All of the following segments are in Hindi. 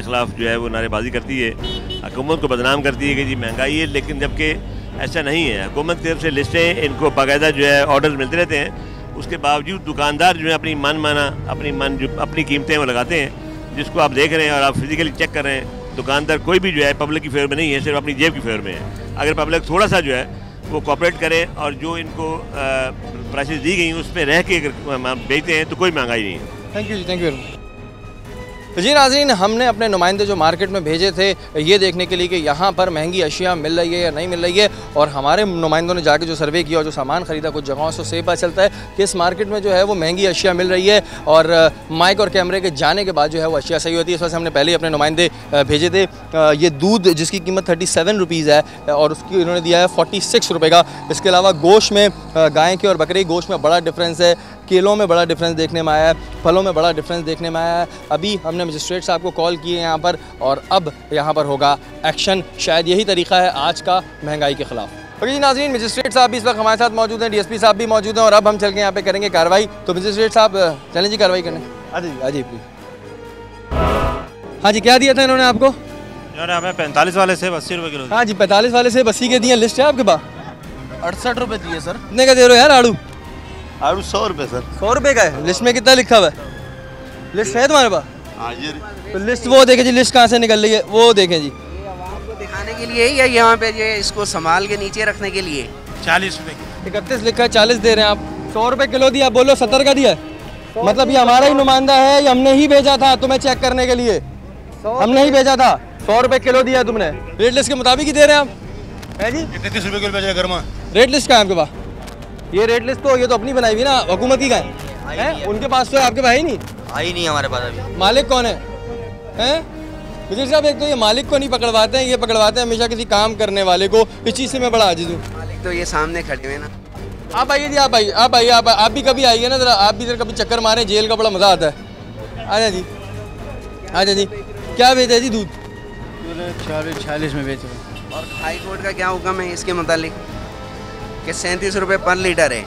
ख़िलाफ़ जो है वो नारेबाजी करती है, हुकूमत को बदनाम करती है कि जी महंगाई है, लेकिन जबकि ऐसा नहीं है। हुकूमत की तरफ से लिस्टें इनको बाकायदा जो है ऑर्डर मिलते रहते हैं, उसके बावजूद दुकानदार जो है अपनी कीमतें वो लगाते हैं, जिसको आप देख रहे हैं और आप फिजिकली चेक कर रहे हैं। दुकानदार कोई भी जो है पब्लिक की फेवर में नहीं है, सिर्फ अपनी जेब की फेवर में है। अगर पब्लिक थोड़ा सा जो है वो कॉपरेट करें और जो इनको प्राइसेस दी गई उस पर रह के बेचते हैं तो कोई महंगाई नहीं है। थैंक यू जी, थैंक यू वेरी मच। तो जी नाज़रीन, हमने अपने नुमाइंदे जो मार्केट में भेजे थे ये देखने के लिए कि यहाँ पर महंगी अशिया मिल रही है या नहीं मिल रही है, और हमारे नुमाइंदों ने जाके जो सर्वे किया और जो सामान ख़रीदा कुछ जगहों से, उससे पता चलता है कि इस मार्केट में जो है वो महंगी अशिया मिल रही है, और माइक और कैमरे के जाने के बाद जो है वो अशिया सही होती है। इस वजह से हमने पहले ही अपने नुमाइंदे भेजे थे। ये दूध जिसकी कीमत 37 रुपीज़ है और उसकी इन्होंने दिया है 46 रुपये का। इसके अलावा गोश्त में गाय के और बकरी गोश्त में बड़ा डिफरेंस है, केलों में बड़ा डिफरेंस देखने में आया है, फलों में बड़ा डिफरेंस देखने में आया है। अभी हमने मजिस्ट्रेट साहब को कॉल किए यहाँ पर, और अब यहाँ पर होगा एक्शन। शायद यही तरीका है आज का महंगाई के ख़िलाफ़। ओके जी नाज़रीन, मजिस्ट्रेट साहब भी इस वक्त हमारे साथ मौजूद हैं, DSP साहब भी मौजूद हैं, और अब हम चल के यहाँ पे करेंगे कार्रवाई। तो मजिस्ट्रेट साहब चलें जी कार्रवाई करने। आ जी प्लीज़। हाँ जी, क्या दिया था इन्होंने आपको? इन्होंने हमें 45 वाले सेब 80 रुपये किलो। हाँ जी, 45 वाले सेब 80 के दिए। लिस्ट है आपके पास? 68 रुपये दिए सर। कितने का दे रहे हो यार आड़ू? आड़ू 100 रुपये सर। 100 रुपये का है। लिस्ट में कितना लिखा हुआ है? लिस्ट है तुम्हारे पास? हाँ जी। तो लिस्ट वो देखें जी, लिस्ट कहाँ से निकल रही है वो देखें जी। आपको दिखाने के लिए या यहाँ पे ये इसको संभाल के नीचे रखने के लिए? 40 रुपये। 31 लिखा है, 40 दे रहे हैं आप। 100 रुपये किलो दिया, बोलो 70 का दिया है। मतलब ये हमारा ही नुमाइंदा है, ये हमने ही भेजा था तुम्हें चेक करने के लिए, हमने ही भेजा था। 100 रुपये किलो दिया तुमने, रेट लिस्ट के मुताबिक ही दे रहे हैं आप, है जी। 33 रुपये किलो बेचा है गर्मा। रेट लिस्ट कहाँ है आपके पास? ये रेट लिस्ट तो ये तो अपनी बनाई हुई ना, हुकूमत की कहाँ है? उनके पास तो है, आपके पास ही नहीं। आई नहीं हमारे पास अभी। मालिक कौन है? वजीर साहब, एक तो ये मालिक को नहीं पकड़वाते हैं, ये पकड़वाते हैं हमेशा किसी काम करने वाले को। इस चीज़ से मैं बड़ा आजिज़ हूँ। मालिक तो ये सामने खड़े हुए ना। आप आइए जी, आप आइए, आप भी कभी आइए ना, जरा आप भी कभी चक्कर मारें, जेल का बड़ा मज़ा आता है। आजा जी, आजा जी। क्या बेचा जी दूध? 40 में बेच रहे। और हाई कोर्ट का क्या हुक्म है इसके मुतालिक कि 37 रुपये पर लीटर है?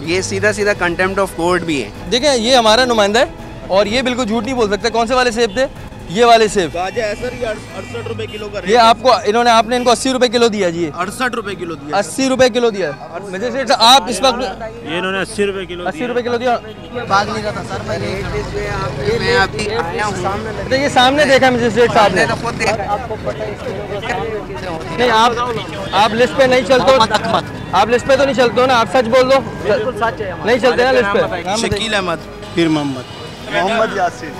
ये सीधा सीधा कंटेम्प्ट ऑफ कोर्ट भी है। देखें, ये हमारा नुमाइंदा है और ये बिल्कुल झूठ नहीं बोल सकते। कौन से वाले सेब थे? ये वाले सेब। गाजर है सर, ये 68 रुपये किलो का रेट। ये आपको आपने इनको 80 रुपये किलो दिया जी। 68 रुपये किलो दिया। 80 रुपये किलो दिया। मजिस्ट्रेट साहब, आप इस वक्त ये इन्होंने 80 रुपये किलो। 80 रुपये किलो दिया। भाग नहीं रहा था सर। मैं अभी आया हूँ, ये सामने देखा मजिस्ट्रेट साहब ने। नहीं, आप लिस्ट पे नहीं चलते हो, आप लिस्ट पे तो नहीं चलते हो ना, आप सच बोल दो। नहीं चलते ना लिस्ट पे। शकील अहमद, फिर मोहम्मद यासीन,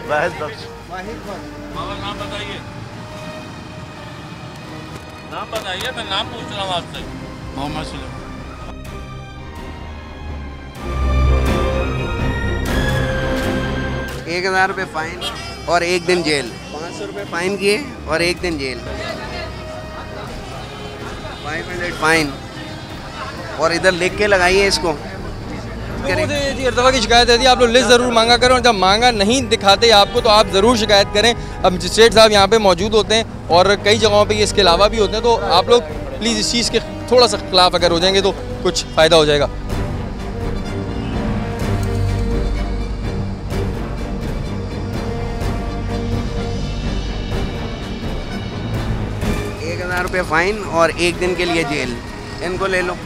वाहिद बख्श। नाम बताइए, नाम बताइए, मैं नाम पूछ रहा हूँ आपसे। मोहम्मद सुलेमान। 1000 रुपये फाइन और 1 दिन जेल। 500 रुपये फाइन किए और 1 दिन जेल। 500 फाइन, और इधर लिख के लगाइए इसको। मुझे जी हर दफ़ा की शिकायत है, आप लोग लिस्ट ज़रूर मांगा करें, और जब मांगा नहीं दिखाते आपको तो आप ज़रूर शिकायत करें। अब मजिस्ट्रेट साहब यहाँ पे मौजूद होते हैं और कई जगहों पे ये इसके अलावा भी होते हैं, तो आप लोग प्लीज़ इस चीज़ के थोड़ा सा खिलाफ अगर हो जाएंगे तो कुछ फ़ायदा हो जाएगा। 1000 रुपये फाइन और 1 दिन के लिए जेल, इनको ले लो।